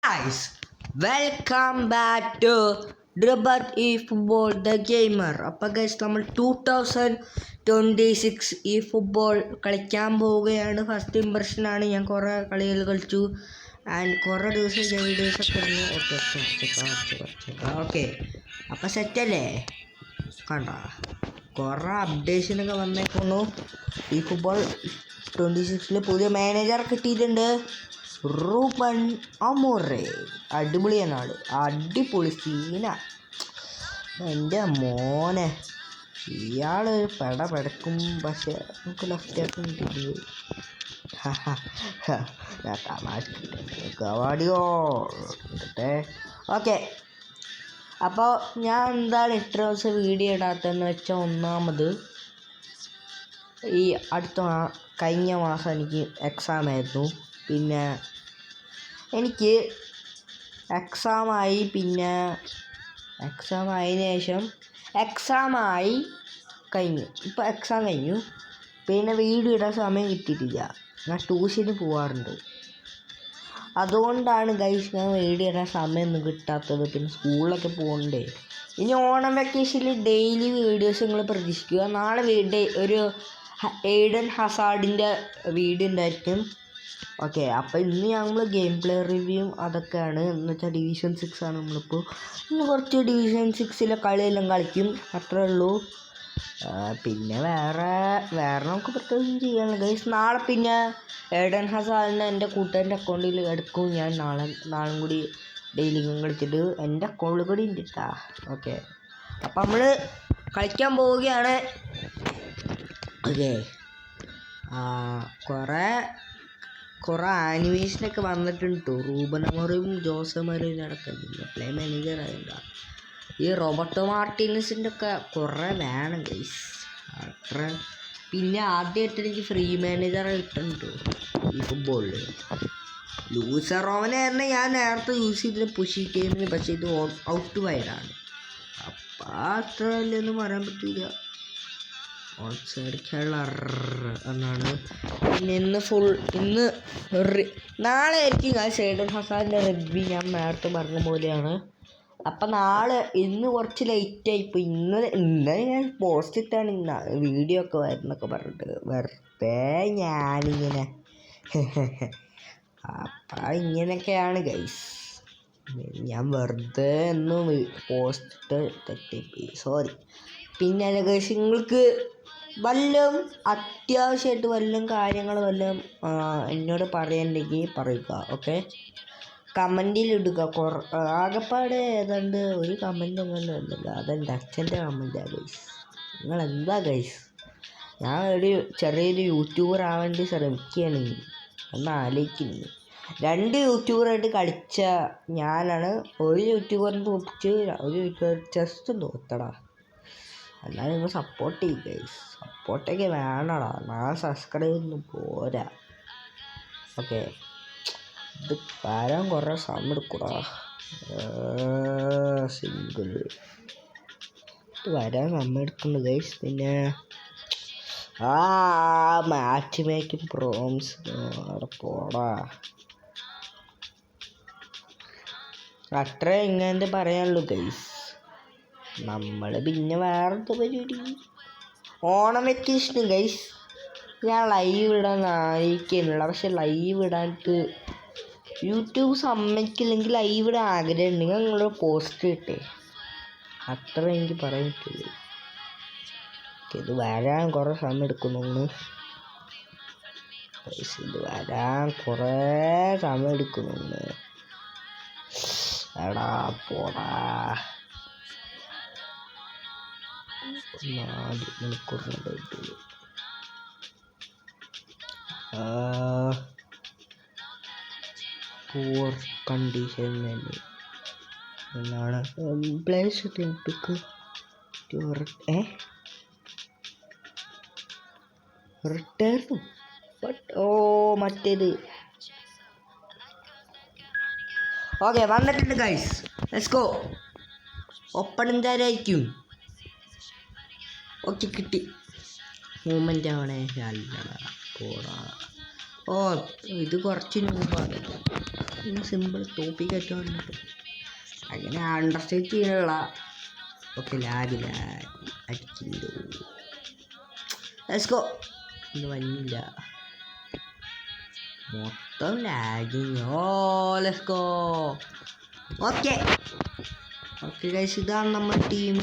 Guys, welcome back to Dribble eFootball the Gamer. അപ്പോൾ guys നമ്മൾ 2026 ഈ ഫുട്ബോൾ കളിക്കാൻ പോവുകയാണ്. ഫസ്റ്റ് ഇംപ്രഷനാണ്. ഞാൻ കുറേ കളികൾ കളിച്ചു ആൻഡ് കുറേ ദിവസം വീഡിയോസൊക്കെ ഇരുന്നു. ഓക്കെ അപ്പോൾ സെറ്റല്ലേ? കണ്ട കുറേ അപ്ഡേഷനൊക്കെ വന്നേക്കുന്നു. ഈ ഫുട്ബോൾ 26 പുതിയ മാനേജർ കിട്ടിയിട്ടുണ്ട്, റൂബൻ അമോറം. അടിപൊളിയാണ് ആള്, അടിപൊളി സീന. എൻ്റെ മോനെ ഇയാള് പെടക്കും, പക്ഷെ നമുക്ക് ലെഫ്റ്റ് ആക്കാൻ കിട്ടിയിട്ടുണ്ട്. ഞാൻ തമാശ ഗവാഡിയോ കിട്ടട്ടെ. ഓക്കെ, അപ്പോൾ ഞാൻ എന്താണ് ഇത്ര ദിവസം വീഡിയോ ഇടാത്തതെന്ന് വെച്ചാൽ, ഒന്നാമത് ഈ കഴിഞ്ഞ മാസം എനിക്ക് എക്സാം ആയിരുന്നു. പിന്നെ എനിക്ക് എക്സാമായി, പിന്നെ എക്സാം ആയതിനു ശേഷം എക്സാമായി കഴിഞ്ഞു. ഇപ്പോൾ എക്സാം കഴിഞ്ഞു, പിന്നെ വീഡിയോ ഇടാൻ സമയം കിട്ടിയിട്ടില്ല. ഞാൻ ട്യൂഷന് പോവാറുണ്ട്, അതുകൊണ്ടാണ് ഗൈസ് ഞാൻ വീഡിയോ ഇടാൻ സമയമൊന്നും കിട്ടാത്തത്. പിന്നെ സ്കൂളിലൊക്കെ പോകണ്ടേ. ഇനി ഓണം വെക്കേഷനിൽ ഡെയിലി വീഡിയോസ് നിങ്ങൾ പ്രതീക്ഷിക്കുക. നാളെ ഒരു എയ്ഡൻ ഹസാർഡിൻ്റെ വീഡിയോ ഉണ്ടായിരിക്കും. ഓക്കെ, അപ്പോൾ ഇന്ന് ഞങ്ങൾ ഗെയിം പ്ലേ റിവ്യൂവും അതൊക്കെയാണ്. എന്ന് വെച്ചാൽ ഡിവിഷൻ 6 ആണ് നമ്മളിപ്പോൾ. ഇന്ന് കുറച്ച് ഡിവിഷൻ 6 കളിയെല്ലാം കളിക്കും, അത്രേ ഉള്ളൂ. പിന്നെ വേറെ നമുക്ക് പ്രത്യേകിച്ചും ചെയ്യാനുള്ള ഗൈസ്. നാളെ പിന്നെ എയ്ഡൻ ഹസാർഡിനെ എൻ്റെ കൂട്ടുകാരൻ്റെ അക്കൗണ്ടിൽ എടുക്കും ഞാൻ. നാളും കൂടി ഡെയിലി കളിച്ചിട്ട് എൻ്റെ അക്കൗണ്ടിൽ കൂടി ഉണ്ട് കേട്ടോ. ഓക്കെ, അപ്പം നമ്മൾ കളിക്കാൻ പോവുകയാണ്. ഓക്കെ, കുറേ ആനിമേഷനൊക്കെ വന്നിട്ടുണ്ട് കേട്ടോ. റൂബൻ അമോറയും ജോസമറിയും നടക്കുന്നില്ല, പ്ലേ മാനേജർ ആയില്ല. ഈ റോബർട്ടോ മാർട്ടിനസിൻ്റെ ഒക്കെ കുറേ വേണം ഗൈസ് അത്ര. പിന്നെ ആദ്യമായിട്ട് എനിക്ക് ഫ്രീ മാനേജർ കിട്ടുന്നുണ്ട് ഈ ഫുട്ബോളിൽ. ലൂസർ റോവനായിരുന്നു ഞാൻ നേരത്തെ യൂസ് ചെയ്തത് പുഷി ഗെയിമിന്, പക്ഷേ ഇത് ഔട്ട് വൈഡാണ്. അപ്പം അത്ര അല്ലൊന്നും പറയാൻ പറ്റില്ല. എന്നാണ്. പിന്നെ ഇന്ന് നാളെ ആയിരിക്കും ഞാൻ എയ്ഡൻ ഹസാർഡിൻ്റെ റിവ്യൂ. ഞാൻ നേരത്തെ പറഞ്ഞ പോലെയാണ്. അപ്പം ഇന്ന് കുറച്ച് ലേറ്റായിപ്പോൾ. ഇന്ന് ഞാൻ പോസ്റ്റ് ഇട്ടാണ് വീഡിയോ ഒക്കെ വരുന്നൊക്കെ പറഞ്ഞിട്ട്, വെറുതെ ഞാനിങ്ങനെ അപ്പം ഇങ്ങനെയൊക്കെയാണ് ഗൈസ്. ഞാൻ വെറുതെ ഒന്നും പോസ്റ്റ് തെറ്റിപ്പോയി, സോറി. പിന്നെ ഗൈസ്, നിങ്ങൾക്ക് വല്ലതും അത്യാവശ്യമായിട്ട് വല്ലതും കാര്യങ്ങൾ വല്ലതും എന്നോട് പറയാനുണ്ടെങ്കിൽ പറയുക. ഓക്കെ, കമൻറ്റിൽ ഇടുക. ആകെപ്പാടെ ഏതാണ്ട് ഒരു കമൻറ്റ് അങ്ങനെ ഉണ്ടല്ലോ, അതെൻ്റെ അച്ഛൻ്റെ കമൻറ്റാണ് ഗൈസ്. നിങ്ങളെന്താ ഗൈസ്? ഞാൻ ചെറിയൊരു യൂട്യൂബർ ആവാൻ വേണ്ടി ശ്രമിക്കുകയാണ്. ഒന്ന് ആലോചിക്കുന്നു. 2 യൂട്യൂബറായിട്ട് കളിച്ച ഞാനാണ്. ഒരു യൂട്യൂബറിന് തോപ്പിച്ച് ഒരു യൂട്യൂബർ ജസ്റ്റ് തോത്തടാ. എന്നാലും നിങ്ങൾ സപ്പോർട്ട് ചെയ്യും ഗൈസ്. സപ്പോർട്ടൊക്കെ വേണടാ. 4 സബ്സ്ക്രൈബൊന്നും പോരാ. ഓക്കെ, ഇത് വരാൻ കുറേ സമയം എടുക്കൂടാ. സിംഗിൾ ഇത് വരാൻ സമയം എടുക്കുന്നു ഗൈസ്. പിന്നെ മാച്ച് മേക്കിംഗ് പ്രോംസ് അവിടെ പോടാ. അത്ര ഇങ്ങനത്തെ പറയാനുള്ളൂ ഗൈസ്. നമ്മൾ പിന്നെ വേറെന്താ പരിപാടി? ഓണം വെക്കേഷന് ഗൈസ് ഞാൻ ലൈവ് ഇടാൻ ആയിരിക്കുന്നില്ല, പക്ഷെ ലൈവ് ഇടാനായിട്ട് യൂട്യൂബ് സമ്മതിക്കില്ലെങ്കിൽ ലൈവ് ഇടാൻ ആഗ്രഹം ഉണ്ടെങ്കിൽ നിങ്ങളൊരു പോസ്റ്റ് ഇട്ടേ. അത്ര എനിക്ക് പറയാൻ പറ്റുള്ളൂ. ഇത് വരാൻ കുറേ സമയം എടുക്കുന്നു. ഇത് വരാൻ കുറേ സമയം എടുക്കുന്നു. എടാ പോടാ. 4 മണിക്കൂറിനുണ്ടായിട്ടുള്ളൂ. പൂർ കണ്ടീഷൻ എന്നാണ് പ്ലേസ് പിക്ക് റിട്ടേൺ. മറ്റേത് ഓക്കെ വന്നിട്ടുണ്ട് ഗൈസ്. Let's go. ഒപ്പൺ എന്തായിരിക്കും? ഓക്കെ, കിട്ടി. മൂമെൻ്റ് ആവണേ. അല്ലടാ പോടാ. ഇത് കുറച്ച് മുമ്പാണ്. പിന്നെ സിമ്പിൾ തോപ്പിക്കറ്റോ അങ്ങനെ അണ്ടർസ്റ്റേറ്റ് ചെയ്യാനുള്ള ഓക്കെ ലാഗ് അടിക്കില്ലോ. Let's go. ഇത് വന്നില്ല, മൊത്തം lagging. Let's go. Okay guys, ഇതാണ് നമ്മുടെ ടീം.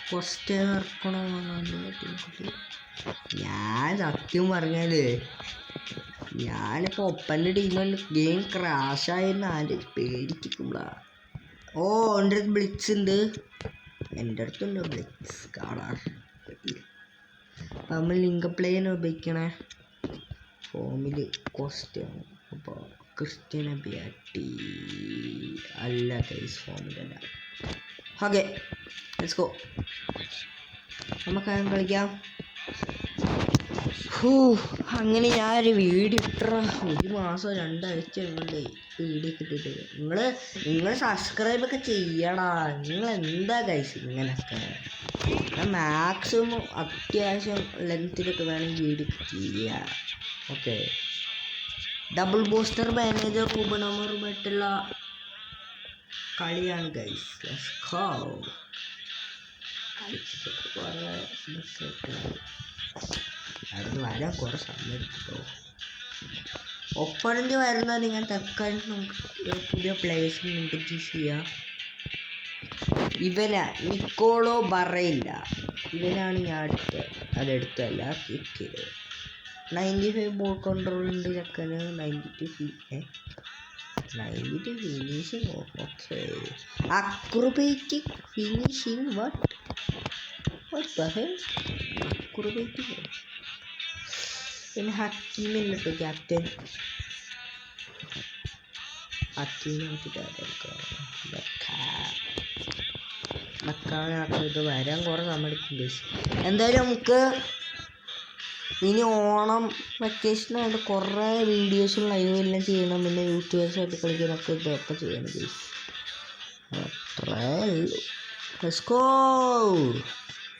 ഫസ്റ്റ് ഇറക്കണോ ഞാൻ സത്യം പറഞ്ഞാല് ഞാനിപ്പോൾ ഒപ്പൻ്റെ ടീമിൽ ഗെയിം ക്രാഷായെന്ന് ആലോചിച്ച് പേടിച്ചിട്ടുള്ള. എൻ്റെ അടുത്ത് ബ്ലിറ്റ്സ് ഉണ്ട്, എൻ്റെ അടുത്തുണ്ട് ബ്ലിറ്റ്സ് കാണാൻ. നമ്മൾ ലിങ്ക് പ്ലേനെ ഉപയോഗിക്കണേ ഫോമിൽ ക്വസ്റ്റ്യൻ. അപ്പോൾ ക്രിസ്ത്യൻ ബിയാറ്റി അല്ല ഗൈസ്, ഫോമിലല്ല. Okay let's go. നമുക്ക് കളിക്കാം. അങ്ങനെ ഞാനൊരു വീഡിയോ ഇട്ട 1 മാസം 2 ആഴ്ച കൊണ്ട് വീഡിയോ ഇട്ടിട്ട് നിങ്ങൾ സബ്സ്ക്രൈബൊക്കെ ചെയ്യടാ. നിങ്ങൾ എന്താ ഗൈസ് ഇങ്ങനെയൊക്കെ? ഞാൻ മാക്സിമം അത്യാവശ്യം ലെങ്ത്തിലൊക്കെ വേണമെങ്കിൽ വീഡിയോ ചെയ്യുക. ഓക്കെ, ഡബിൾ ബൂസ്റ്റർ മാനേജർ ഉപനമറുമായിട്ടുള്ള കളിയാണ് ഗൈസ്. Let's go. അടുത്ത് വരാൻ കുറേ സമയം എടുത്തിട്ടോ. ഒപ്പണൻ്റ് വരുന്നത് നിങ്ങൾ തൽക്കാലം നമുക്ക് പുതിയ പ്ലേയേഴ്സിന് ഇൻട്രൊഡ്യൂസ് ചെയ്യാം. നിക്കോളോ ബറയില്ല, ഇവനാണ് ഞാൻ അതെടുത്തല്ല കിക്ക് ചെയ്തത്. 95 ബോൾ കൺട്രോൾ ഉണ്ട് ചെക്കന്, 92 finishing. Okay, acrobatic finishing. What the hell? Acrobatic. പിന്നെ ഹക്കീമില്ല കേട്ടോ, ക്യാപ്റ്റൻ ഹക്കീമിനെ ഇത് വരാൻ കുറേ സമയം എടുക്കും. എന്തായാലും നമുക്ക് ഇനി ഓണം വെക്കേഷനായിട്ട് കുറേ വീഡിയോസും ലൈവും എല്ലാം ചെയ്യണം. പിന്നെ യൂട്യൂബേഴ്സായിട്ട് കളിക്കാനൊക്കെ ഇതൊക്കെ ചെയ്യണം ഗൈസ്. അത്രേ ഉള്ളൂ. Let's go.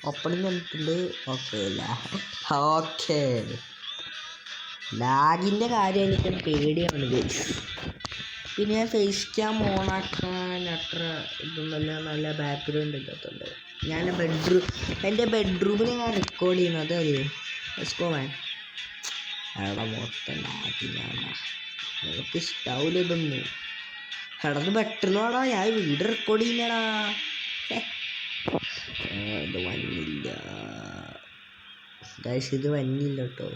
ഓപ്പണിങ് വന്നിട്ടുണ്ട്. ഓക്കെ ലാഗിൻ്റെ കാര്യം എനിക്ക് പേടിയാണ് ഗൈസ്. പിന്നെ ഞാൻ ഫേസ് ക്യാം ഓണാക്കാൻ അത്ര ഇതൊന്നുമല്ല, നല്ല ബാക്ക്ഗ്രൗണ്ട് ഇല്ലാത്തതുണ്ട്. ഞാൻ എൻ്റെ ബെഡ്റൂമിൽ ഞാൻ റെക്കോർഡ് ചെയ്യുന്നത് അതറിയോ? എസ്കോമാൻ അവിടെ മൊത്തം ലാഗിലാണ്. നിങ്ങൾക്ക് ഇഷ്ടാവില്ല ഇതൊന്നും. കിടന്ന് പെട്ടെന്ന് വേടാ, ഞാൻ വീഡിയോ റെക്കോർഡ് ചെയ്യുന്നടാ. ഇത് വന്നില്ല ഗൈസ്, ഇത് വന്നില്ല കേട്ടോ.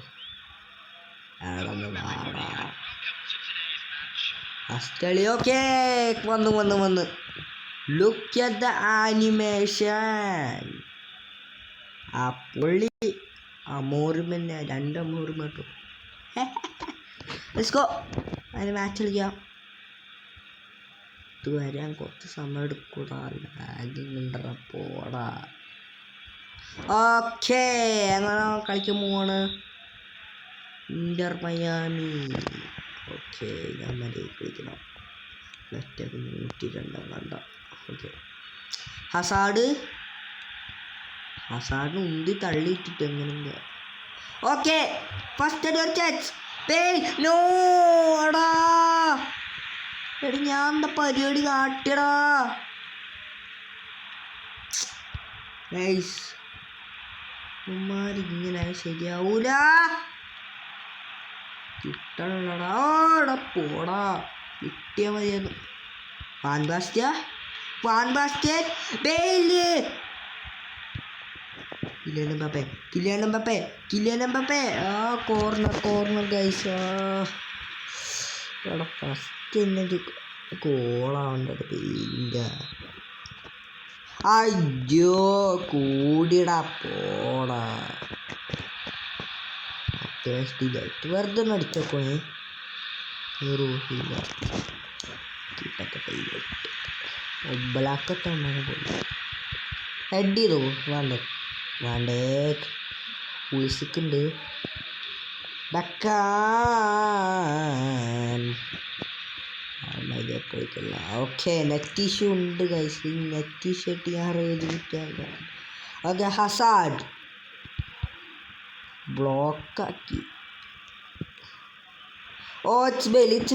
അസ്റ്റളി. ഓക്കെ വന്ന് ലുക്ക് അറ്റ് ദ ആനിമേഷൻ. ആ പുള്ളി അമോറുമെന്നെ 2 അമോറും കേട്ടോ. Let's go. അതിന് മാച്ച് കളിക്കാം. ഇത് വരാൻ കുറച്ച് സമയം എടുക്കൂടാ, ലാഗിങ് പോടാ. ഓക്കെ അങ്ങനെ കളിക്കാൻ പോവാണ്. Inter Miami. ഓക്കെ ഞാൻ മതി കളിക്കണം. നെറ്റൊക്കെ 102 കണ്ട. ഓക്കെ ഹസാഡ് ഉന്തി തള്ളിയിട്ടിട്ട് എങ്ങനെ. ഓക്കെ ഫസ്റ്റ് ഒരു ചാൻസ്. നോടാ എടി ഞാൻ എന്താ പരിപാടി കാട്ടിയടാ ഗൈസ്. ഇങ്ങനെ ശരിയാവൂല. കിട്ടണടാ. പോടാ, കിട്ടിയ മതിയായിരുന്നു. Van Bastian Bale. Kylian Mbappé. Corner guys. എടാ ഫസ്റ്റ് എന്നൊരു ഗോളാവേണ്ടത് ബെയിലിൻ്റെ. അയ്യോ കൂടിടാ, പോടാ. അത്യാവശ്യമായിട്ട് വെറുതെ ഒന്ന് അടിച്ചോക്കോണേ. റൂഹില്ല കിട്ടത്തെ കയ്യിലോട്ട് ഒബ്ബലാക്കത്തെ അമ്മനെ പോയി ഹെഡ് ചെയ്തോ. വേണ്ടേ ഉൾസിക്കുണ്ട്. കളിക്കില്ല. ഓക്കെ നെറ്റ് ഇഷ്യൂ ഉണ്ട് ഗൈസ്. നെറ്റ് ഇഷ്യൂ ആയിട്ട് ഞാൻ റേജ് കിട്ടിയാൽ. ഓക്കെ ഹസാഡ് ബ്ലോക്കാക്കി. It's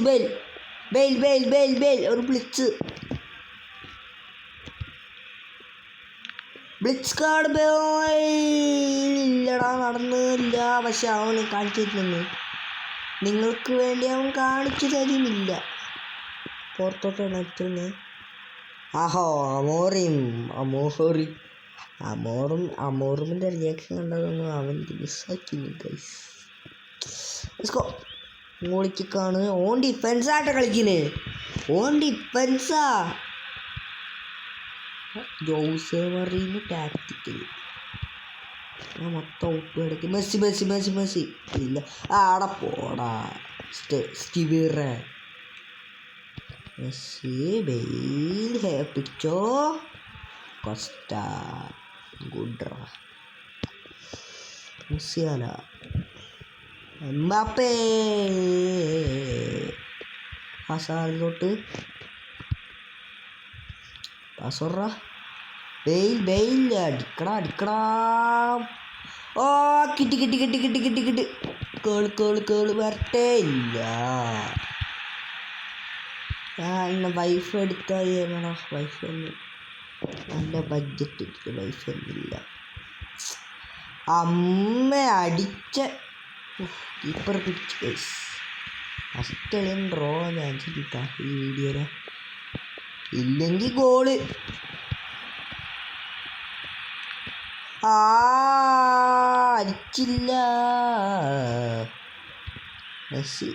Bale. ബെയിൽ ഒരു ബ്ലിറ്റ്സ് കാർഡ് ഇല്ലടാ, നടന്നില്ല. പക്ഷെ അവന് കാണിച്ചിരുന്നു, നിങ്ങൾക്ക് വേണ്ടി അവൻ കാണിച്ചു തരുന്നില്ല. പുറത്തോട്ടാണ് എത്തുന്നത്. ആഹോ അമോറിൻ്റെ റിയാക്ഷൻ കണ്ടതൊന്നും അവൻ മിസ്സാക്കില്ല ഗൈസ്. മോളിക്കാണ് ഓൺ ഡിഫെൻസായിട്ട് കളിക്കുന്നത്. ജോസേ മറീന് ടാക്റ്റിക്കൽ മൊത്തം ഔട്ട് കിടക്കും. മെസ്സി ഇല്ല, ആടെ പോടാ സ്റ്റീവീറ. മെസ്സി ബെയിൽ പിടിച്ചോ, കോസ്റ്റ ഗുഡ്ര, മുസിയാല, എംബാപ്പേ, ഹസാറിലോട്ട് പാസോറ, ബെയിൽ അടിക്കടാ. ഓ കിട്ടി. കേള് വരട്ടേ ഇല്ല. ഞാൻ വൈഫ് എടുത്താൽ വൈഫ് ഒന്നും നല്ല ബഡ്ജറ്റ് വൈഫ് ഒന്നുമില്ല. അമ്മ അടിച്ച കീപ്പർ പിടിച്ച് ഗൈസ്. ഫസ്റ്റ് കളിയും ഡ്രോ ചാൻസ് കിട്ടാം ഈ വീഡിയോയില്, ഇല്ലെങ്കിൽ ഗോള്. അടിച്ചില്ല. മെസ്സി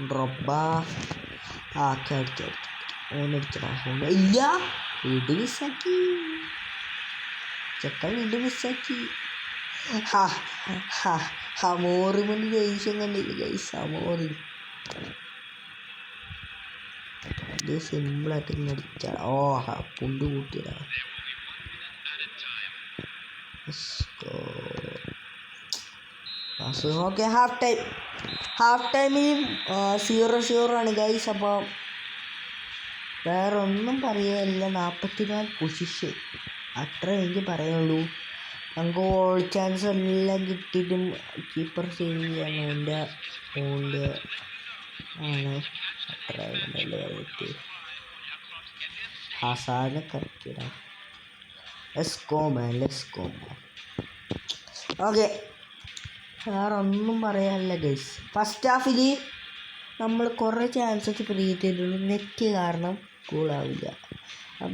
ഡ്രോബ അടിച്ചു. ഓനടിച്ചടാ, ഇല്ല, വീട് മിസ്സാക്കി. ചെക്കൻ വീട് മിസ്സാക്കി. അമോറിമൻ്റെ ദേഷ്യം കണ്ടില്ല ഗൈസ്. അമോറി ഇത് സിമ്പിളായിട്ട് ഇങ്ങനെ അടിച്ചാ. പുണ്ട് കൂട്ടിയതാ. ഓക്കെ, ഹാഫ് ടൈമിൽ 0-0 ആണ് ഗൈസ്. അപ്പോൾ വേറെ ഒന്നും പറയാനില്ല. 44 പൊസിഷൻ, അത്ര എനിക്ക് പറയാനുള്ളൂ. നമുക്ക് ഗോൾ ചാൻസ് എല്ലാം കിട്ടിയിട്ടും കീപ്പർ സേവ് ചെയ്യാണ് ഓൻ്റെ ആണ്. അത്ര ഹസാനെ കളിക്കടാ. Let's go man. ഓക്കെ, വേറെ ഒന്നും പറയാനില്ല ഗൈസ്. ഫസ്റ്റ് ഹാഫിൽ നമ്മൾ കുറേ ചാൻസസ് ക്രിയേറ്റ് ചെയ്തിട്ടുള്ളൂ. നെറ്റ് കാരണം കൂളാവില്ല.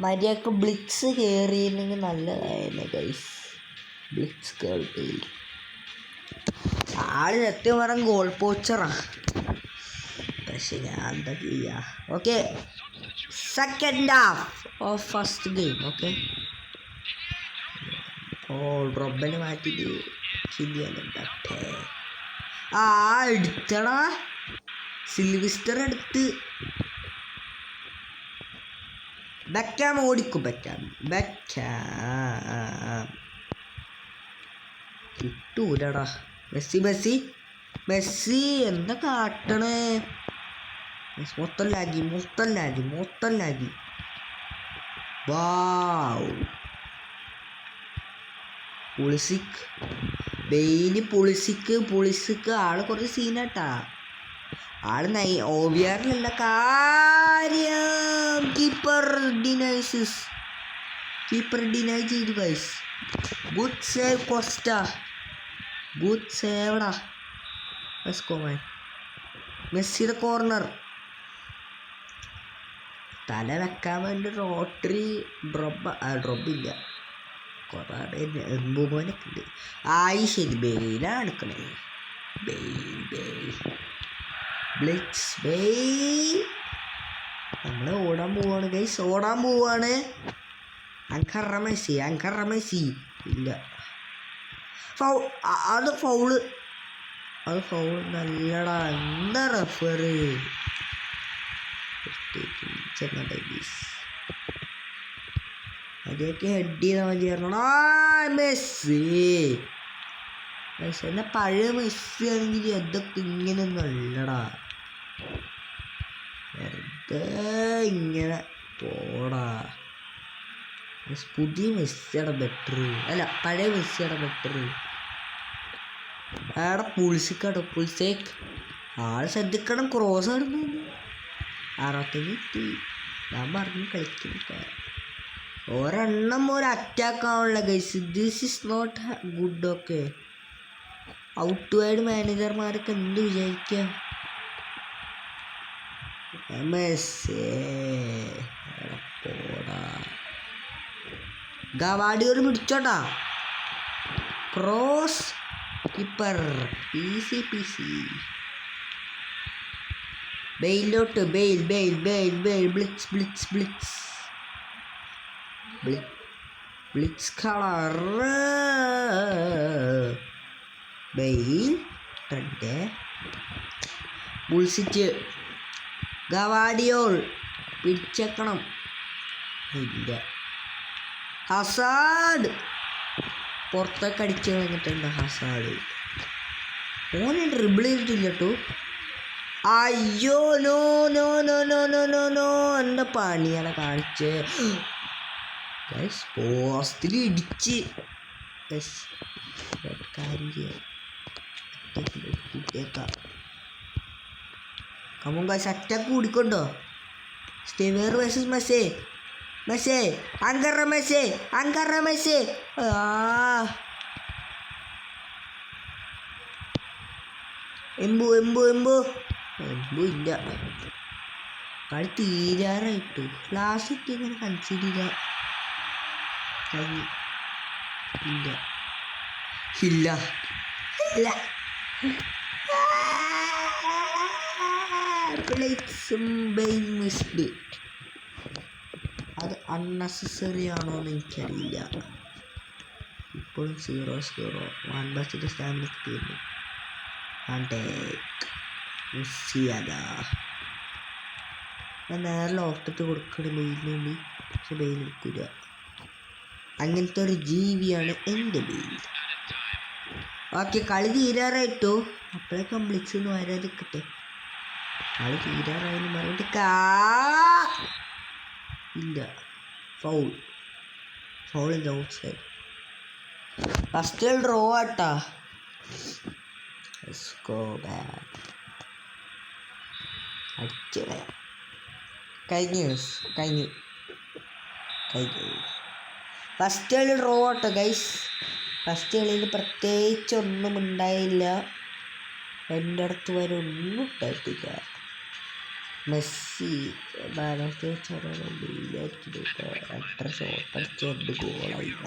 മര്യാദക്ക് ബ്ലിറ്റ്സ് കയറിയിരുന്നെങ്കിൽ നല്ലതായിരുന്നു ഗൈസ്. ബ്ലിറ്റ്സ് കേൾക്കി ആള് സത്യം പറഞ്ഞ ഗോൾ പോച്ചറാ. പക്ഷെ ഞാൻ എന്താ ചെയ്യാ. Okay, second half of first game. Okay, റൊബനെ മാറ്റിയിട്ട് എടുത്തടാ. സിൽവിസ്റ്റർ എടുത്ത് ബെക്കാം ഓടിക്കും. കിട്ടൂലടാ. മെസ്സി എന്താ കാട്ടണേ. മൊത്തം ലാഗി. വാവ്, പുളിസിക്ക് ആള് കുറച്ച് സീനാട്ടാ. ആള് OVRലുള്ള കാര്യം. കീപ്പർ ഡിനൈ ചെയ്തു guys. Good save Costa. Good സേവടാ. മെസ്സിയുടെ കോർണർ തല വെക്കാൻ വേണ്ടി റോട്ടറി ഡ്രോപ്പില്ല. കുറേ എംബുമോനൊക്കെ ഉണ്ട്. ശരി, ബെയിലാണ് എടുക്കണേ. നമ്മൾ ഓടാൻ പോവാണ് ഗൈസ്. അങ്കറ മെസ്സി ഇല്ല. അത് ഫൗള് നല്ലടാ. എന്താ റെഫറി അതൊക്കെ ഹെഡ് ചെയ്താൽ മതിയായിരുന്നു. മെസ്സി എന്നാ പഴയ മെസ്സി ആണെങ്കിൽ അതൊക്കെ ഇങ്ങനെയൊന്നും അല്ലടാ. വെറുതെ ഇങ്ങനെ പോടാ. പുതിയ മെസ്സിയുടെ ബെറ്റർ, അല്ല പഴയ മെസ്സിയുടെ ബെറ്റർ. ആടെ പുൾസേക്ക് ആള് ശ്രദ്ധിക്കണം. ക്രോസ് ആടുന്നു 60 ഞാൻ പറഞ്ഞു കളിക്കുന്നൊക്കെ. ഒരെണ്ണം ഒരു അറ്റാക്ക് ആവുള്ള guys. This is not good. Okay, out wide മാനേജർമാരൊക്കെ എന്ത് വിചാരിക്കുക? ഗവാഡിയോട് പിടിച്ചോട്ടാ. Cross keeper easy peasy. ബെയിലോട്ട് Bale blitz colour Bale trend bullshit. ഗവാഡിയോൾ പിടിച്ചേക്കണം. ഇല്ല, ഹസാഡ് പുറത്തൊക്കെ അടിച്ച് കളഞ്ഞിട്ടുണ്ട്. ഹസാഡ് ഓനെ ഡ്രിബിൾ ചെയ്തിട്ടില്ല കേട്ടോ. അയ്യോ no no no no no no no എൻ്റെ പണിയാണ് കാണിച്ച്. പോസ്റ്റിൽ ഇടിച്ച് കാര്യം ചെയ്യാം. കമോൺ ഗൈസ്, അറ്റാക്ക് കൂടിക്കൊണ്ടോ. സ്റ്റെവേർ വേഴ്സസ് മെസ്സേ അങ്കറ മെസ്സേ. എംബു ഇല്ല. കളി തീരാറായിട്ടു. ലാസ്റ്റ് ഇങ്ങനെ കൺസിഡർ ഇല്ല. അത് അൺനെസസറി ആണോന്ന് എനിക്കറിയില്ല. ഇപ്പോഴും 0-0. വാൻബാസിൻ്റെ സ്റ്റാമിന തീർന്നു. ഞാൻ നേരെ ലോഫ്റ്റിട്ട് കൊടുക്കണ ബെയിലിന് വേണ്ടി. പക്ഷെ ബെയിൽ എടുക്കില്ല. അങ്ങനത്തെ ഒരു ജീവിയാണ് എൻ്റെ ബെയിൽ. ഓക്കെ, കളി തീരാറായിട്ടു. അപ്പോഴേക്കും ബ്ലിറ്റ്സ് ഒന്നും വരാതിരിക്കട്ടെ. കളി തീരാറായെന്ന് പറഞ്ഞിട്ട് ഇല്ല. ഫൗളിൻ്റെ ഔട്ട് സൈഡ്. ഫസ്റ്റ് ഡ്രോ ആട്ടാ. അടിച്ചളയാ. കഴിഞ്ഞു. ഫസ്റ്റ് കളി ഡ്രോ ആട്ടോ ഗൈസ്. ഫസ്റ്റ് കളിയിൽ പ്രത്യേകിച്ച് ഒന്നും ഉണ്ടായില്ല. എൻ്റെ അടുത്ത് വരെ ഒന്നും ഉണ്ടായിട്ടില്ല. മെസ്സി ബാലൻസ് എത്ര ഷോട്ട് അടിച്ച 2 ഗോളായില്ല.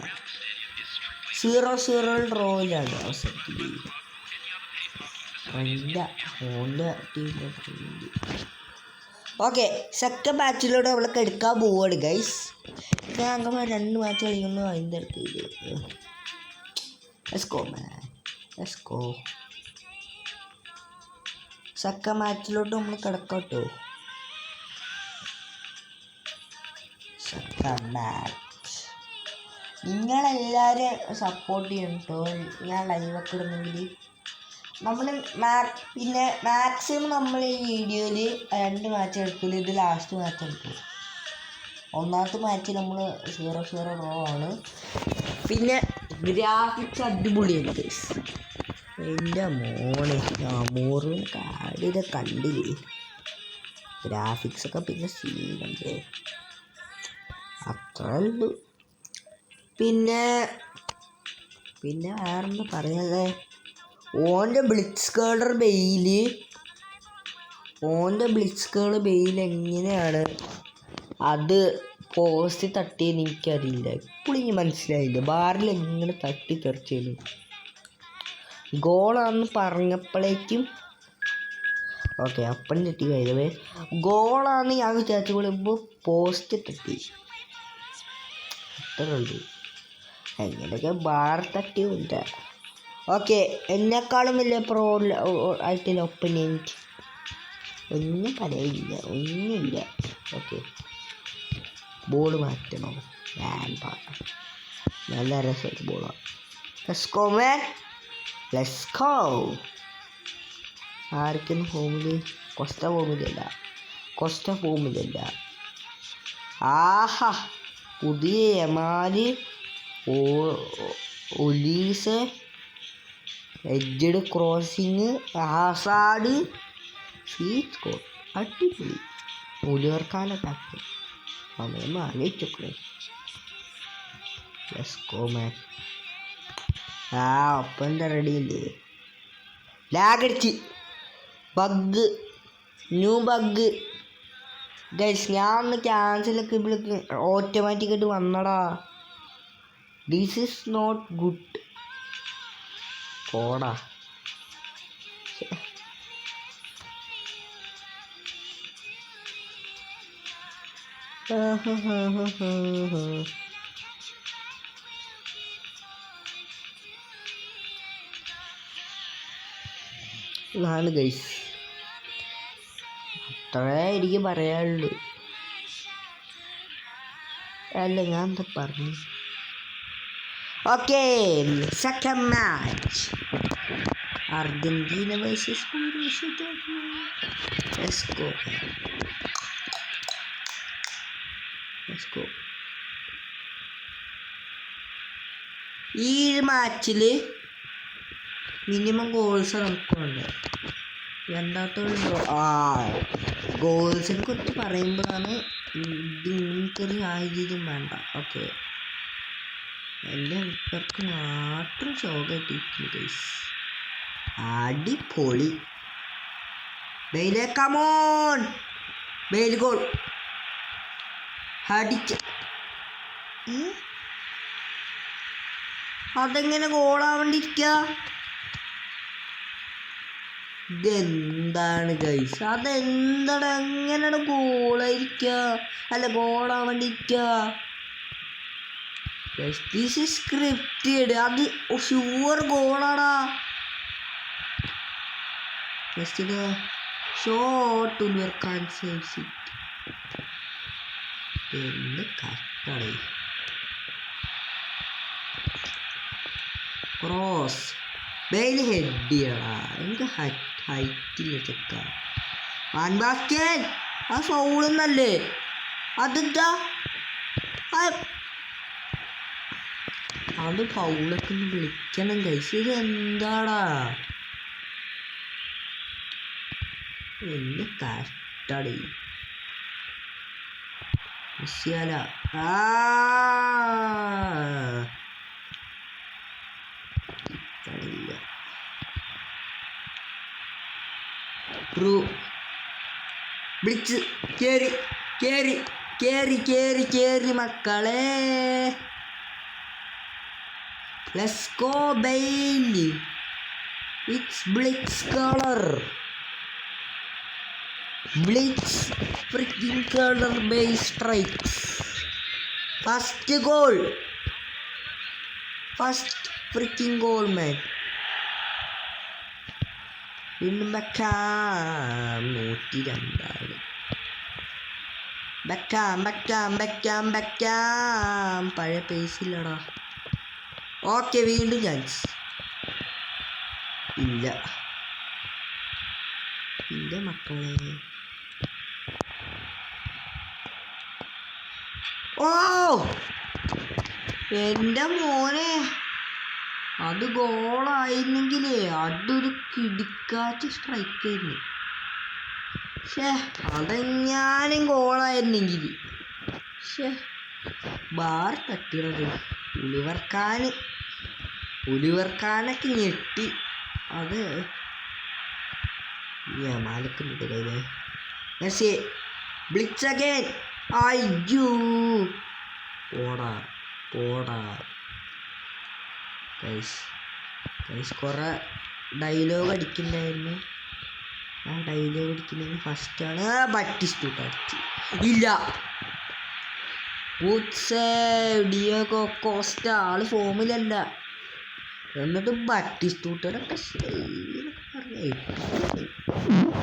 0-0 ഡ്രോയിലാണ് അവസരത്തിൽ. ഓൻ്റെ ടീം. ഓക്കെ, സെക്കൻഡ് മാച്ചിലൂടെ നമ്മളൊക്കെ എടുക്കാൻ പോവാണ് ഗൈസ്. ഞാൻ അങ്ങനെ 2 മാച്ച് കളിക്കുന്നു. അതിൻ്റെ അടുത്ത് ലെറ്റ്സ് ഗോ. സെക്കൻഡ് മാച്ചിലോട്ട് നമ്മൾ കിടക്കാം കേട്ടോ. സെക്കൻഡ് മാച്ച് നിങ്ങളെല്ലാവരും സപ്പോർട്ട് ചെയ്യണം കേട്ടോ. ഞാൻ ലൈവൊക്കെ ഇടുന്നെങ്കിൽ നമ്മൾ പിന്നെ മാക്സിമം നമ്മൾ ഈ വീഡിയോയിൽ 2 മാച്ച് എടുക്കില്ല. ഇത് ലാസ്റ്റ് മാച്ച് എടുക്കും. ഒന്നാമത്തെ മാച്ച് നമ്മൾ 0-0 ഡ്രോ ആണ്. പിന്നെ ഗ്രാഫിക്സ് അടിപൊളിയുണ്ട്. എൻ്റെ മോനെ മോറിന് കാടിയുടെ കണ്ടില്ലേ ഗ്രാഫിക്സൊക്കെ. പിന്നെ സീനുണ്ട്, അത്രേ ഉള്ളൂ. പിന്നെ വേറെന്താ പറയാതെ, ഓൻ്റെ ബ്ലിറ്റ്സ് കേളർ ബെയിൽ എങ്ങനെയാണ് അത് പോസ്റ്റ് തട്ടിയെന്ന് എനിക്കറിയില്ല. ഇപ്പോഴും ഇനി മനസ്സിലായില്ല. ബാറിൽ എങ്ങനെ തട്ടി തെറിച്ചത് ഗോളാണെന്ന് പറഞ്ഞപ്പോഴേക്കും ഓക്കെ അപ്പം തെറ്റി. കഴിഞ്ഞവേ ഗോളാണെന്ന് ഞാൻ വിചാരിച്ചു കൊള്ളുമ്പോൾ പോസ്റ്റ് തട്ടി. അത്രേ ഉള്ളൂ. എങ്ങനെയൊക്കെ ബാർ തട്ടിയുണ്ട്. ഓക്കെ, എന്നെക്കാളും വലിയ പ്രോ ആയിട്ടുള്ള ഒപ്പനൻറ്റ് ഒന്നും പറയില്ല, ഒന്നുമില്ല. ഓക്കെ, ബോൾ മാറ്റണം. നല്ല രസമായിട്ട് ബോളാണ്. Let's go. ആർക്കും കോസ്റ്റ ഫോമിലല്ല. ആഹാ, പുതിയ എമാല് Olise edged crossing, Hazard, sweet കോട്ട്, അടിപൊളി. മൂല്യവർക്കാല അറ്റാക്ക് അതൊന്ന് ആലോചിച്ചോക്കണേ. Let's go man. ഒപ്പം എന്താ റെഡിയില്ലേ? ലാഗ് അടിച്ച് ബഗ്, ന്യൂ ബഗ് ഗൈസ്. ഞാൻ ഒന്ന് ക്യാൻസലൊക്കെ ഇവിടെ ഓട്ടോമാറ്റിക്കായിട്ട് വന്നടാ. This is not good. പോടാ. ഇതാണ് ഗൈസ്, അത്രേ എനിക്ക് പറയാനുള്ളൂ. അല്ല ഞാൻ എന്താ പറഞ്ഞു. Okay, second match Argentina versus Croatia. Let's go. Let's go. ഈ മാച്ചിൽ മിനിമം ഗോൾസ് നമുക്കുണ്ട്. രണ്ടാമത്തെ ഗോൾസിനെ കുറിച്ച് പറയുമ്പോഴാണ് ഇങ്ങനത്തൊരു സാഹചര്യം വേണ്ട. ഓക്കെ, എൻ്റെ ഇവർക്ക് മാത്രം ശോകമായിട്ടിരിക്കുന്നു ഗൈസ്. അടിപൊളി. ബെയിലെ കമോൺ, ബെയിൽ ഗോൾ അടിച്ച്. അതെങ്ങനെ ഗോളാവേണ്ടിയിരിക്കുക? ഇതെന്താണ് ഗൈസ്? അതെന്താണ് എങ്ങനെയാണ് ഗോളായിരിക്കുക? അല്ല ഗോളാവേണ്ടിയിരിക്കുക. This is scripted. അത് ഷുവർ ഗോളാടാ. ഷോട്ട് ഉൾവർക്കാൻ സേവ്സ് ഇറ്റ്. എന്ത് കഷ്ടടേ. ക്രോസ്, ബെയിൽ ഹെഡ് ചെയ്യടാ. എനിക്ക് ഹൈറ്റില്ല ചെക്ക. വാൻ ബാസ്കറ്റ്, ആ ഫൗളെന്നല്ലേ? അതെന്താ അത് ഫൗളൊക്കെ ഒന്ന് വിളിക്കണം ഗൈസ്. ഇത് എന്താടാ? എന്ത് കഷ്ടടേ. മിസ്സിയാല. വിളിച്ച് കേറി കേറി കേറി കേറി കേറി മക്കളെ. Let's go Bailey. It's Blitz color. Blitz freaking color base strikes. First goal. First freaking goal man. വീണ്ടും Beckham. 102. Beckham Beckham Beckham Beckham. പഴയ പേസില്ലടാ. ഓക്കെ, വീണ്ടും ചാൻസ്. ഇല്ല ഇല്ല മക്കളെ. ഓ എൻ്റെ മോനെ, അത് ഗോളായിരുന്നെങ്കിലേ അതൊരു കിടിക്കാച്ച സ്ട്രൈക്കായിരുന്നു. പക്ഷേ അതെങ്ങാനും ഗോളായിരുന്നെങ്കിൽ. പക്ഷേ ബാർ തട്ടിയത് ഉലിവർക്കാനൊക്കെ ഞെട്ടി. അത് മാലക്കുന്നുണ്ട് കയ്യില്. Messi blitz again. അയ്യോ, പോടാ പോടാ. ഗൈസ് കുറെ ഡയലോഗ് അടിക്കണ്ടായിരുന്നു. ആ ഡയലോഗ് അടിക്കുന്നത് ഫസ്റ്റാണ്. ബറ്റിസ്റ്റൂട്ട് അടിച്ചു. ഇല്ല, ഡിയോഗോ കോസ്റ്റ ആള് ഫോമിലല്ല. എന്നിട്ട് ബറ്റിസ്റ്റൂട്ടൊക്കെ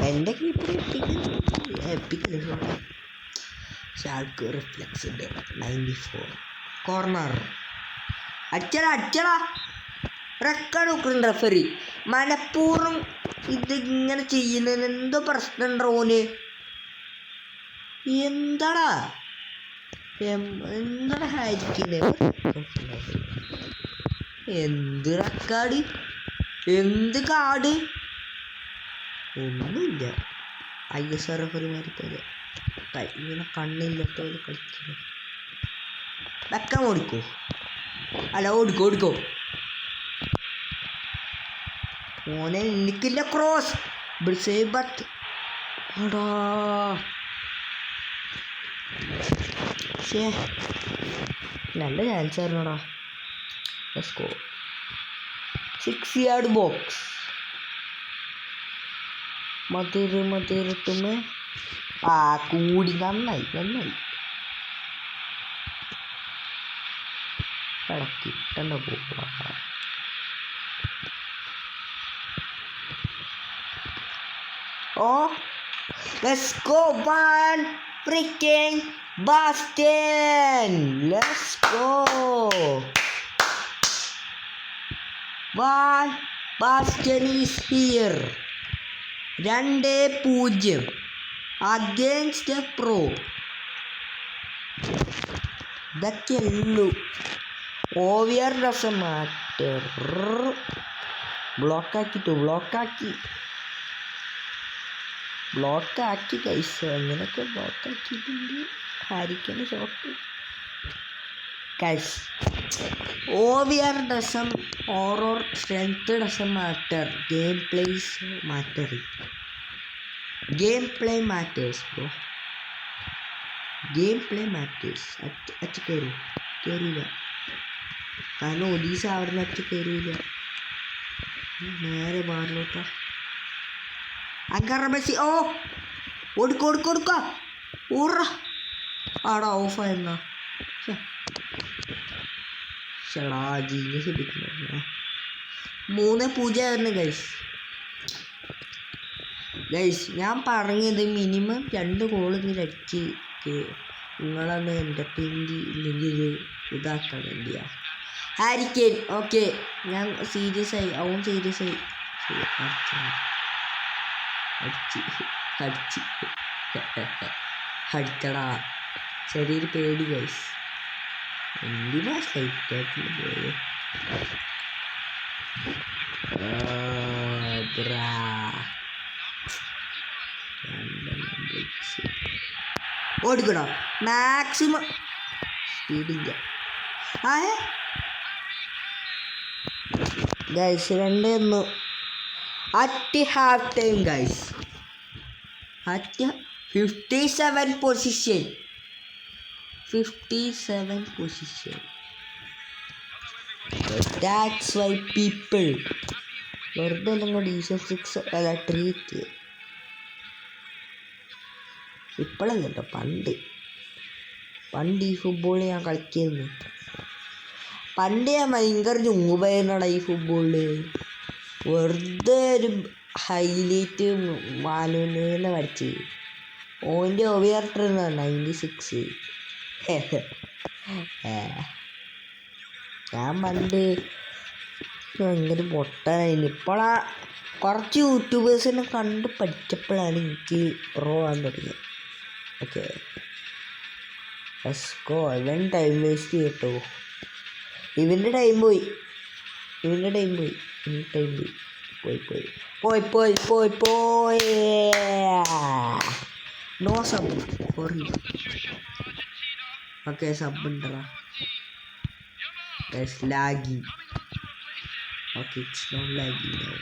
എൻ്റെ കീപ്പർ എപ്പിക്കല്. ഷാൾക്ക് റിഫ്ലെക്സ് ഉണ്ട്. 94 കോർണർ. അടിച്ചടാ. റെക്കോർഡ് നോക്കുന്നുണ്ട് റെഫറി. മനഃപൂർവ്വം ഇതിങ്ങനെ ചെയ്യുന്നതിന് എന്തോ പ്രശ്നമുണ്ടോ ഓന്? എന്താടാ ഹാരിക്കുന്നത്? എന്ത് റെക്കോർഡ്? എന്ത് കാട്? ഒന്നുമില്ല. ISR റഫറിമാരി പോലെ ഇങ്ങനെ കണ്ണില്ലാത്ത പോലെ കളിക്കുന്നു. വെക്കാൻ ഓടിക്കോ? അല്ല, ഓടിക്കോ. മോനെ എനിക്കില്ല ക്രോസ്. ബട്ട് എടാ നല്ല ചാൻസ് ആയിരുന്നോടാ. Let's go. 6 yard box. മതിരുട്ടുമേ കൂടി. നന്നായി കിട്ടണ്ട പോവാ. Let's go, one freaking Boston. Let's go. One Boston is here. 2-0 against the Pro. ഇതൊക്കെ ഉള്ളൂ. ഓവിയർ doesn't matter. ബ്ലോക്കാക്കി കൈസ്. അങ്ങനെയൊക്കെ ബ്ലോക്കാക്കിയിട്ടുണ്ട്. ഹാരിക്കണ ഷോട്ട് കൈസ്. ഓവിയർ doesn't or strength doesn't matter. Gameplay matters bro. Gameplay matters. അച്ഛ കയറില്ല. കാരണം ഒഡീസ അവിടെ അച്ഛ കയറിയില്ല. നേരെ ബാറിലോട്ടാ. മെസ്സി. കൊടുക്ക ആടാ ഓഫായിരുന്നാ. ജീനിയസ് എടുക്കുന്ന 3-0 ആയിരുന്നു ഗൈസ്. ഞാൻ പറഞ്ഞത് മിനിമം 2 ഗോളെങ്കിലും അടിച്ച് നിങ്ങളന്ന് എൻ്റർടൈൻമെൻറ്റ് ഇല്ലെങ്കിൽ ഇതാക്കാൻ വേണ്ടിയാ. Harry Kane okay. ഞാൻ സീരിയസ് ആയി. അടിച്ചടാ. ചെറിയൊരു പേടി ഗൈസ്. എന്തിനാ സ്ലൈറ്റായിട്ട് പോയത്? ഓടിക്കണോ? മാക്സിമം സ്പീഡില്ല guys. 2-1 at half time guys. At 57 position. That's why people വെറുതെ അല്ലെങ്കിൽ D6 അല്ല ട്രീറ്റ്. ഇപ്പോഴല്ല കേട്ടോ, പണ്ട് ഈ ഫുട്ബോൾ ഞാൻ കളിക്കുന്നു. പണ്ട് ഞാൻ ഭയങ്കര ചുങ്കുപായിരുന്നടാ ഈ ഫുട്ബോളിൽ. വെറുതെ ഒരു ഹൈലൈറ്റ് മാനുന്ന് പഠിച്ച്. ഓൻ്റെ ഓവിയർ 96. ഞാൻ പണ്ട് ഭയങ്കര പൊട്ടാനായിരുന്നു. ഇപ്പോഴാ കുറച്ച് യൂട്യൂബേഴ്സിനെ കണ്ട് പഠിച്ചപ്പോഴാണ് എനിക്ക് പ്രോ ആകാൻ തുടങ്ങിയത്. ഓക്കെ ലെറ്റ്സ് അവൻ ടൈം വേസ്റ്റ് ചെയ്യട്ടോ. ഇവൻ്റെ ടൈം പോയി. No sub sorry. Okay sub ഉണ്ടടാ. Lagging. Okay it's not lagging now.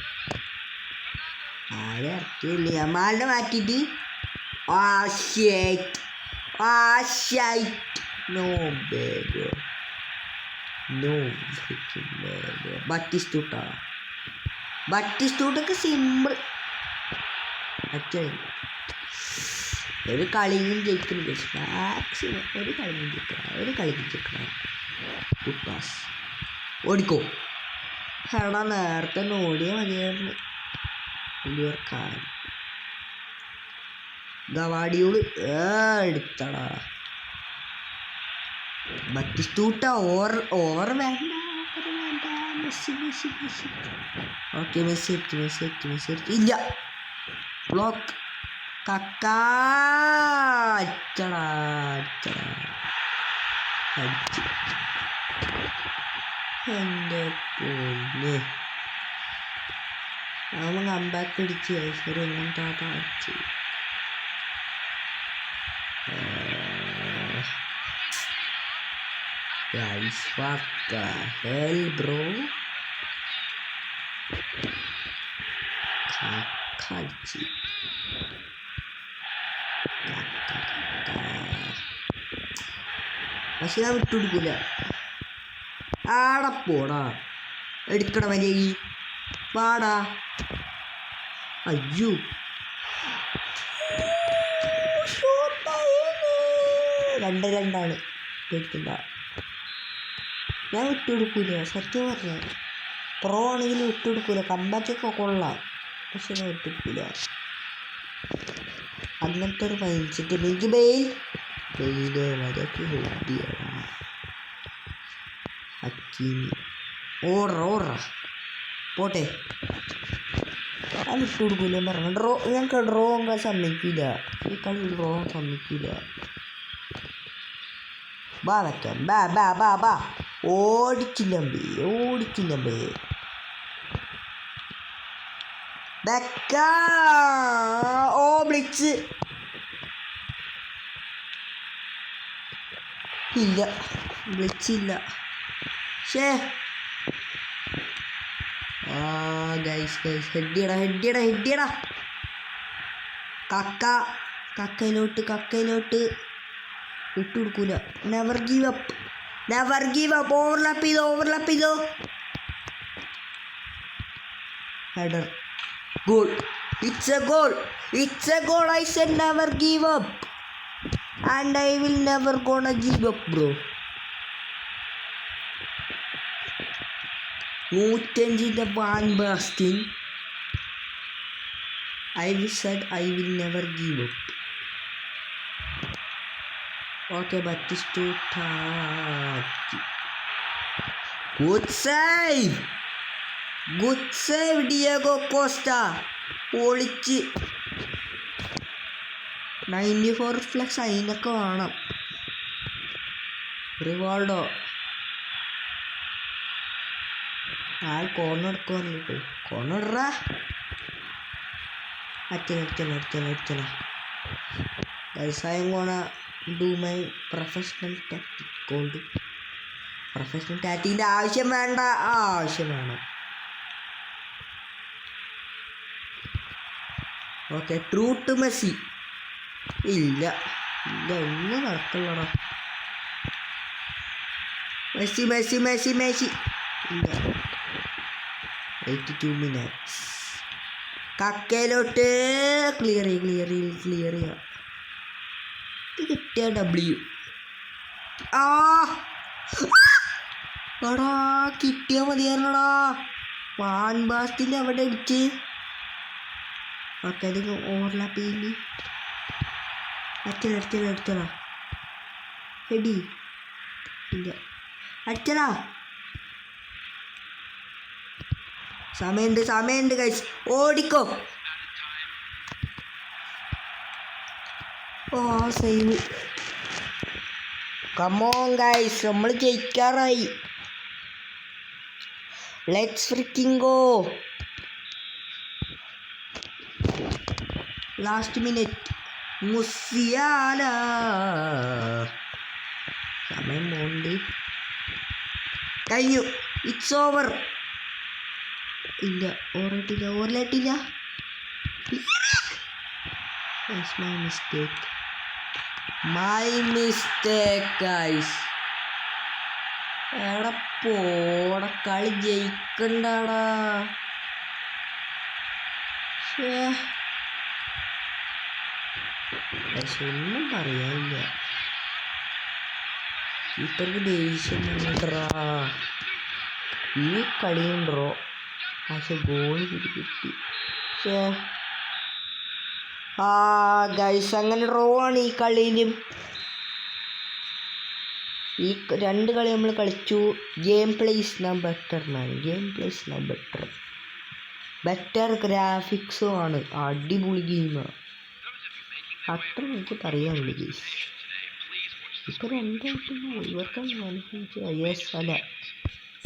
ആരെ ഇറക്കിയില്ലേ? അമ്മാലിനെ മാറ്റിയിട്ട് നോ ബേബോ. നോ ബറ്റിസ്റ്റൂട്ടൊക്കെ സിമ്പിൾ. ഒരു കളിയും ജയിക്കുന്നു. മാക്സിമം ഒരു കളിയും ജയിക്കണം. Good pass. ഓടിക്കോ. എടാ നേരത്തെ ഓടിയാൽ മതിയായിരുന്നു. ഗവാഡിയോട് എടുത്തടാ. ബറ്റിസ്റ്റൂട്ട ഓവർ വേണ്ട. മെസ്സി. ഓക്കെ മെസ്സി ഇല്ല. ബ്ലോക്ക്. അടിച്ചടാ. എൻ്റെ പൊന്നെ അവൻ കമ്പാക്ക് അടിച്ച് ഒരു എങ്ങനത്തെ അടിച്ച് Guys, what the hell, bro? Kakachi. പക്ഷെ ഞാൻ വിട്ടുകൊടുക്കൂല. ആടെ പോടാ, എടുക്കണ മര്യാദ വാടാ. അയ്യോ, രണ്ടാണ് പേടിക്കണ്ട. ഞാൻ വിട്ടുകൊടുക്കൂല, സത്യം പറഞ്ഞ പ്രോ ആണെങ്കിൽ വിട്ടുകൊടുക്കൂല. കമ്പാക്കൊക്കെ കൊള്ളാം, പക്ഷെ ഞാൻ വിട്ടുകൊടുക്കൂല. അങ്ങനത്തെ ഒരു മൈൻഡ് സെറ്റ് എനിക്ക് ബെയില് മര്യാദക്ക് ഹെൽപ്പ് ചെയ്യണം. ഹക്കീമി ഓടറ പോട്ടെ. ഞാൻ വിട്ടുകൊടുക്കൂല പറഞ്ഞു. ഞങ്ങൾക്ക് ഡ്രോ ആകാൻ സമ്മതിക്കില്ല, ഈ കളി ഡ്രോ ആകാൻ സമ്മതിക്കില്ല. ബാ വെക്കാം, ബാ ഓടിച്ചില്ലമ്പേ ബെക്ക. ഓ ബ്ലിച്ച് ഇല്ല, ബ്ലിച്ചില്ല. ഷേ ഗൈസ് ഹെഡിയടാ. കക്കയിലോട്ട് വിട്ടുകൊടുക്കൂല. Never give up. ഓവർലാപ്പ് ചെയ്തോ. Header goal. It's a goal. I said never give up, and I will never gonna give up, bro. 105 Van Basten. I said I will never give up. Okay, Batistuta. Good save, Diego Costa. പൊളിച്ച് 94 flex അതിനൊക്കെ വേണം. Rivaldo corner എടുക്കുവാനിട്ട് കോർണറാ. അടിച്ചല. Guys, I am gonna do my professional tactic called professional tactic. ആവശ്യം വേണം. Okay, true to Messi. ഇല്ല ഒന്നും നടക്കില്ലടാ. മെസ്സി ഇല്ല. 82 minutes. കക്കയിലോട്ട് ക്ലിയർ ചെയ്യുക. കിട്ടിയ W. എടാ കിട്ടിയാൽ മതിയായിരുന്നടാ. വാൻ ബാസ്റ്റിൻ്റെ അവിടെ അടിച്ച്. ഓക്കെ, അധികം ഓവർലാപ്പ് ചെയ്യില്ല. അടിച്ചടാ ഹെഡി ഇല്ല. അടിച്ചടാ. സമയമുണ്ട് ഗൈസ്, ഓടിക്കോ. സേവ്. കമോൺ ഗൈസ്, നമ്മൾ ജയിക്കാറായി. Let's freaking go. Last minute Musiala. സമയം പോണ്ട്. കഴിഞ്ഞു. It's over. ഇല്ല, ഓവർലായിട്ടില്ല. My mistake guys. എടാ പോട, കളി ജയിക്കണ്ടാടാ. പക്ഷെ ഒന്നും പറയാനില്ല. ഇത്രക്ക് ദേഷ്യം ഉണ്ടോ. ഈ കളിയുണ്ടോ, പക്ഷെ ഗോൾ കിട്ടി. ഗൈസ്, അങ്ങനെ ഡ്രോ ആണ് ഈ കളിയിലും. ഈ 2 കളി നമ്മൾ കളിച്ചു. Game play is now better ഗ്രാഫിക്സും ആണ്. അടിപൊളി ഗെയിമാണ്. അത്ര എനിക്ക് പറയാനുള്ളൂ ഗൈസ്. ഇപ്പോൾ 2 ഒഴിവാക്കാൻ യെസ് അല്ല,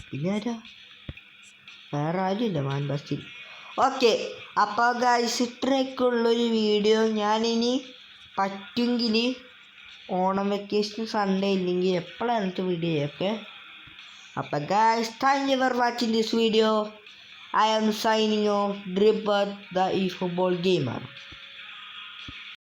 പിന്നെ ആരാ? വേറെ ആരുമില്ല. വാൻ ബാസ്റ്റിൻ. ഓക്കെ, അപ്പോൾ ഗൈസ് ഇത്രയൊക്കെയുള്ളൊരു വീഡിയോ. ഞാനിനി പറ്റുമെങ്കിൽ ഓണം വെക്കേഷൻ സൺഡേ ഇല്ലെങ്കിൽ എപ്പോഴാണ് എനിക്ക് വീഡിയോ ഒക്കെ. അപ്പോൾ guys thank you for watching this video. I am signing off. Drip the eFootball Gamer.